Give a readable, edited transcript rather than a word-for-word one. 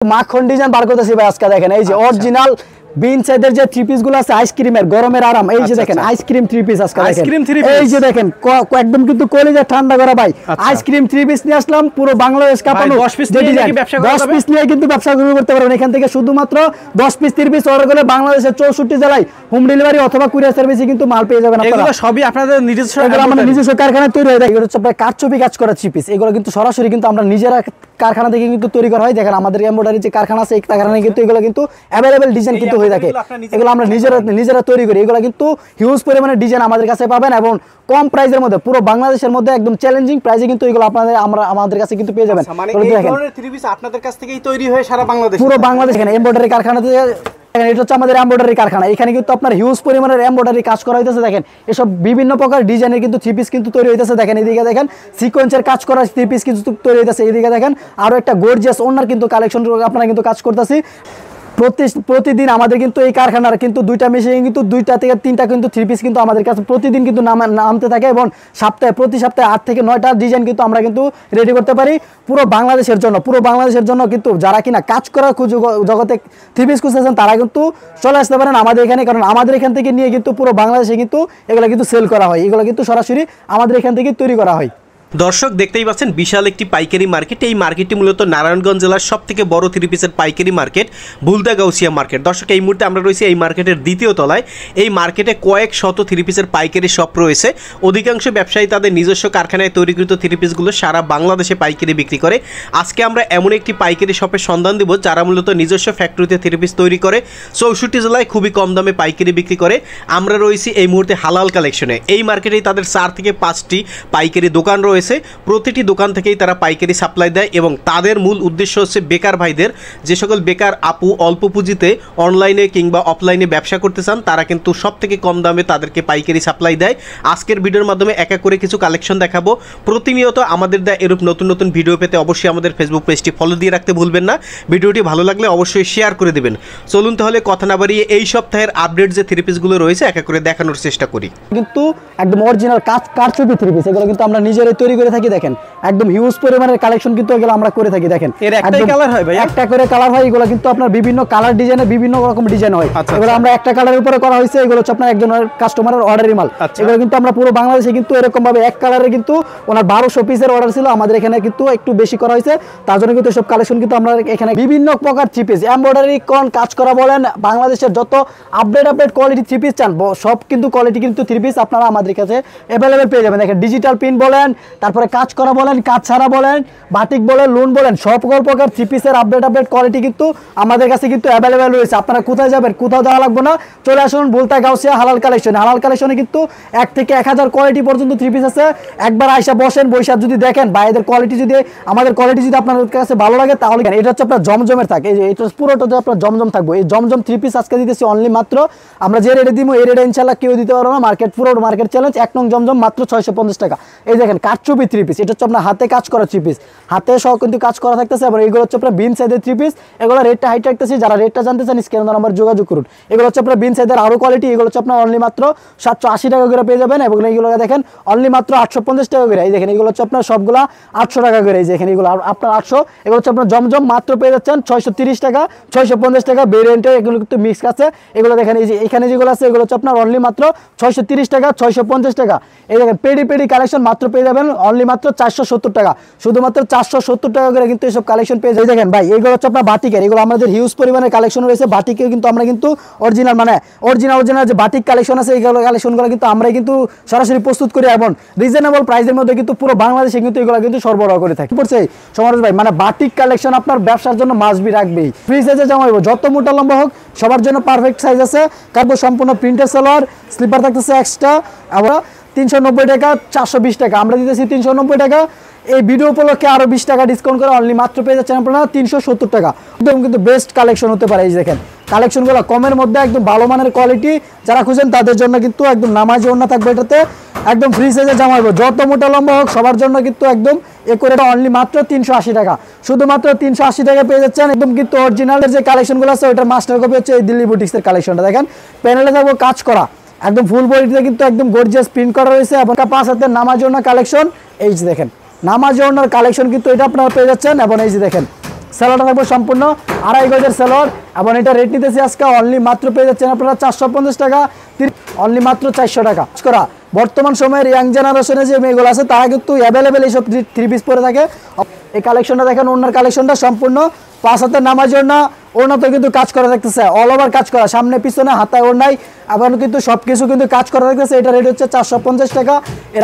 মাখন ডিজাইন বার করতেছি ভাই আজকে দেখেন এই যে অরিজিনাল বিন সাইজের যে থ্রি পিস গুলো আছে আইসক্রিমের গরমের আরাম এই যে দেখেন আইসক্রিম থ্রি পিস আজকে দেখেন এই যে দেখেন একদম কিন্তু কলিজা ঠান্ডা করা ভাই আইসক্রিম থ্রি পিস নিয়ে আসলাম পুরো বাংলাদেশ কাঁপানো 10 পিস নিয়ে কিন্তু ব্যবসা শুরু করতে পারবেন এখান থেকে শুধুমাত্র 10 পিস 30 পিস অর্ডার করলে বাংলাদেশের 64 জেলায় হোম ডেলিভারি অথবা কুরিয়ার সার্ভিসে কিন্তু মাল পেয়ে যাবেন আপনারা এগুলো সবই আপনাদের নিজস্ব আমাদের নিজস্ব কারখানায় তৈরি হয় এগুলো হচ্ছে আপনার কারচুপি কাজ করা থ্রি পিস এগুলো কিন্তু সরাসরি কিন্তু আমরা নিজেরা কারখানা থেকে কিন্তু তৈরি করা হয় দেখেন আমাদের এমব্রয়ডারি যে কারখানা আছে এই কারখানায় কিন্তু এগুলো কিন্তু अवेलेबल ডিজাইন কিন্তু হয়ে থাকে এগুলো আমরা নিজেরা তৈরি করি এগুলো কিন্তু হিউজ পরিমাণে ডিজাইন আমাদের কাছে পাবেন এবং কম প্রাইসের মধ্যে পুরো বাংলাদেশের মধ্যে একদম চ্যালেঞ্জিং প্রাইসে কিন্তু এগুলো আপনাদের আমাদের কাছে কিন্তু পেয়ে যাবেন মানে এই ধরনের থ্রি পিস আপনাদের কাছ থেকেই তৈরি হয় সারা বাংলাদেশে পুরো বাংলাদেশ এখানে এমব্রয়ডারি কারখানাতে এটা হচ্ছে আমাদের এমব্রয়ডারি কারখানা এখানে কিন্তু আপনার হিউজ পরিমাণের এমব্রয়ডারি কাজ করা হইতেছে দেখেন এসব বিভিন্ন প্রকার ডিজাইনের কিন্তু থ্রি পিস কিন্তু তৈরি হইতেছে দেখেন এদিকে দেখেন সিকোয়েন্সের কাজ করা থ্রি পিস কিন্তু তৈরি হইতেছে এদিকে দেখেন আরো একটা গর্জিয়াস ওনার কিন্তু কালেকশন আপনারা কিন্তু কাজ করতেছি প্রতিদিন আমাদের কিন্তু এই কারখানার কিন্তু দুইটা মেশিন কিন্তু দুইটা থেকে তিনটা কিন্তু থ্রি পিস কিন্তু আমাদের কাছে প্রতিদিন কিন্তু নামতে থাকে এবং প্রতি সপ্তাহে 8 থেকে 9টা ডিজাইন কিন্তু আমরা কিন্তু রেডি করতে পারি পুরো বাংলাদেশের জন্য কিন্তু যারা কিনা কাজ করার জগতে থ্রি পিস খুঁজতেছেন তারা কিন্তু চলে আসতে পারেন আমাদের এখানে কারণ আমাদের এখান থেকে নিয়ে কিন্তু পুরো বাংলাদেশে কিন্তু এগুলো কিন্তু সেল করা হয় এগুলো কিন্তু সরাসরি আমাদের এখান থেকে তৈরি করা হয় দর্শক দেখতেই পাচ্ছেন বিশাল একটি পাইকারি মার্কেট এই মার্কেটটি মূলত নারায়ণগঞ্জ জেলার সবথেকে বড় থ্রি পিসের পাইকারি মার্কেট ভুলতা গাউসিয়া মার্কেট দর্শক এই মুহূর্তে আমরা রয়েছি এই মার্কেটের দ্বিতীয় তলায় এই মার্কেটে কয়েক শত থ্রি পিসের পাইকারি শপ রয়েছে অধিকাংশ ব্যবসায়ী তাদের নিজস্ব কারখানায় তৈরিকৃত থ্রি পিসগুলো সারা বাংলাদেশে পাইকারি বিক্রি করে আজকে আমরা এমন একটি পাইকারি শপের সন্ধান দেব যারা মূলত নিজস্ব ফ্যাক্টরিতে থ্রি পিস তৈরি করে 64 জেলায় খুবই কম দামে পাইকারি বিক্রি করে আমরা রয়েছি এই মুহূর্তে হালাল কালেকশনে এই মার্কেটেই তাদের 4 থেকে 5টি পাইকারি দোকান রয়েছে প্রতিটি দোকান থেকেই তারা পাইকারি সাপ্লাই দেয় এবং তাদের মূল উদ্দেশ্য হচ্ছে বেকার ভাইদের যে সকল বেকার আপু অল্প পুঁজিতে অনলাইনে কিংবা অফলাইনে ব্যবসা করতে চান তারা কিন্তু সবথেকে কম দামে তাদেরকে পাইকারি সাপ্লাই দেয় আজকের ভিডিওর মাধ্যমে এক এক করে কিছু কালেকশন দেখাবো প্রতিনিয়ত আমাদের দেয়া এরূপ নতুন নতুন ভিডিও পেতে অবশ্যই আমাদের ফেসবুক পেজটি ফলো দিয়ে রাখতে ভুলবেন না ভিডিওটি ভালো লাগলে অবশ্যই শেয়ার করে দেবেন চলুন তাহলে কথা না বাড়িয়ে এই সপ্তাহের আপডেট যে থ্রি পিসগুলো রয়েছে এক এক করে দেখানোর চেষ্টা করি কিন্তু একদম অরিজিনাল কারচুপি থ্রি পিস এগুলো কিন্তু আমরা নিজেরাই তৈরি করে থাকি দেখেন একদম হিউজ পরিমাণের কালেকশন কিন্তু এগুলো আমরা করে থাকি দেখেন এর একটাই কালার হয় ভাই একটা করে কালার হয় এগুলো কিন্তু আপনার বিভিন্ন কালার ডিজাইনে বিভিন্ন রকম ডিজাইন হয় এগুলো আমরা একটা কালারের উপরে করা হয়েছে এগুলো হচ্ছে আপনার একজনের কাস্টমারের অর্ডারি মাল এগুলো কিন্তু আমরা পুরো বাংলাদেশে কিন্তু এরকম ভাবে এক কালারে কিন্তু ওনার 1200 পিসের অর্ডার ছিল আমাদের এখানে কিন্তু একটু বেশি করা হয়েছে তার জন্য কিন্তু সব কালেকশন কিন্তু আমরা এখানে বিভিন্ন প্রকার থ্রি পিস এমব্রয়ডারি কোন কাজ করা বলেন বাংলাদেশের যত আপডেট কোয়ালিটি থ্রি পিস চান সব কিন্তু কোয়ালিটি কিন্তু থ্রি পিস আপনারা আমাদের কাছে अवेलेबल পেয়ে যাবেন দেখেন ডিজিটাল প্রিন্ট বলেন তারপরে কাজ করা বলেন কাজ ছাড়া বলেন বাটিক বলেন লোন বলেন সকল প্রকার থ্রি পিসের আপডেট কোয়ালিটি কিন্তু আমাদের কাছে কিন্তু अवेलेबल রয়েছে আপনারা কোথায় যাবেন কোথাও যাওয়া লাগবে না চলে আসুন ভুলতা গাউসিয়া হালাল কালেকশনে কিন্তু 1 থেকে 1000 কোয়ালিটি পর্যন্ত থ্রি পিস আছে একবার আয়সা বসেন বৈশাখ যদি দেখেন বাইরের কোয়ালিটি যদি আমাদের কোয়ালিটি যদি আপনাদের কাছে ভালো লাগে তাহলে এটা হচ্ছে আপনার জমজমের থাকে এই যে এটা পুরোটা আপনার জমজম থাকবে এই জমজম থ্রি পিস আজকে দিতেছি অনলি মাত্র আমরা যে রেটে দিব এই রেটে ইনশাআল্লাহ কেউ দিতে পারবে না মার্কেট চ্যালেঞ্জ 1 নং জমজম মাত্র 650 টাকা এই দেখেন কারচুপি থ্রি পিস এটা হচ্ছে আপনার হাতে কাজ করা থ্রি পিস হাতে সহ কিন্তু কাজ করা থাকতেছে এবং এগুলো হচ্ছে আপনার বিন সাইজের থ্রি পিস এগুলো রেটটা হাইট রাখতেছি যারা রেটটা জানতে চান স্ক্রিনে দেওয়া নাম্বার যোগাযোগ করুন এগুলো হচ্ছে আপনার বিন সাইজের আরো কোয়ালিটি এগুলো হচ্ছে আপনার অনলি মাত্র 780 টাকা করে পেয়ে যাবেন এবং এইগুলো দেখেন অনলি মাত্র 850 টাকা করে এই দেখেন এগুলো হচ্ছে আপনার সবগুলা 800 টাকা করে এই যে এখানে এগুলো আপনার 800 এগুলো হচ্ছে আপনার জমজম মাত্র পেয়ে যাচ্ছেন 630 টাকা 650 টাকা ভেরিয়েন্টে এগুলো কিন্তু মিক্স আছে এগুলো দেখেন এই যে এখানে যেগুলো আছে এগুলো হচ্ছে আপনার অনলি মাত্র 630 টাকা 650 টাকা এই দেখেন পেডি কালেকশন মাত্র পেয়ে যাবেন অনলি মাত্র 470 টাকা শুধুমাত্র 470 টাকা করে কিন্তু এইসব কালেকশন পেয়ে যাবেন দেখেন ভাই এগুলো হচ্ছে আপনার বাটিকের এগুলো আমাদের হিউজ পরিমাণের কালেকশন রয়েছে বাটিকে কিন্তু আমরা কিন্তু অরিজিনাল যে বাটিক কালেকশন আছে এইগুলো কালেকশনগুলো কিন্তু আমরাই কিন্তু সরাসরি প্রস্তুত করি এবং রিজনেবল প্রাইসের মধ্যে কিন্তু পুরো বাংলাদেশে কিন্তু এগুলো কিন্তু সরবরাহ করে থাকি পড়ছে সমারোজ ভাই মানে বাটিক কালেকশন আপনার ব্যবসার জন্য মাস্ট বি রাখবেই ফ্রি সাইজে জামা হইব যত মোটা লম্বা হোক সবার জন্য পারফেক্ট সাইজ আছে কার্বো সম্পূর্ণ প্রিন্টেড সালোয়ার স্লিপার থাকতেছে এক্সট্রা আমরা 390 টাকা 420 টাকা আমরা দিতেছি 390 টাকা এই ভিডিও উপলক্ষে আরো 20 টাকা ডিসকাউন্ট করে অনলি মাত্র পেয়ে যাচ্ছেন আপনারা 370 টাকা একদম কিন্তু বেস্ট কালেকশন হতে পারে এই দেখেন কালেকশনগুলো কমের মধ্যে একদম ভালো মানের কোয়ালিটি যারা খুঁজেন তাদের জন্য কিন্তু একদম নামাজি ওড়না থাকবে এটাতে একদম ফ্রি সাইজে জামা হবে যত মোটা লম্বা হোক সবার জন্য কিন্তু একদম এটা অনলি মাত্র 380 টাকা শুধুমাত্র 380 টাকা পেয়ে যাচ্ছেন একদম কিন্তু অরিজিনালের যে কালেকশনগুলো আছে ওটার মাস্টার কপি হচ্ছে এই দিল্লি বুটিক্সের কালেকশনটা দেখেন প্যানেলে থাকবে কাজ করা একদম ফুল বডিতে কিন্তু একদম গর্জিয়াস প্রিন্ট করা রয়েছে এবং 5 হাতের নামাজি ওড়না কালেকশন এই যে দেখেন নামাজি ওড়নার কালেকশন কিন্তু এটা আপনারা পেয়ে যাচ্ছেন এবং এই যে দেখেন সেলোয়ারটা থাকবে সম্পূর্ণ 2.5 গজের সেলোয়ার এবং এটা রেট নিতেছি আজকে অনলি মাত্র পেয়ে যাচ্ছেন আপনারা 450 টাকা, অনলি মাত্র 400 টাকা করা। বর্তমান সময়ের ইয়াং জেনারেশনে যে মেয়েগুলো আছে তারা কিন্তু অ্যাভেলেবেল এইসব 3 পিস পরে থাকে। এই কালেকশনটা দেখেন, ওনার কালেকশনটা সম্পূর্ণ 5 হাতের নামাজের না, ওনাতে কিন্তু কাজ করা থাকতেছে, অল ওভার কাজ করা, সামনে পিছনে হাতায় ওড়নায় আবার কিন্তু সবকিছু কিন্তু কাজ করা থাকতেছে। এটা রেট হচ্ছে 450 টাকা। এর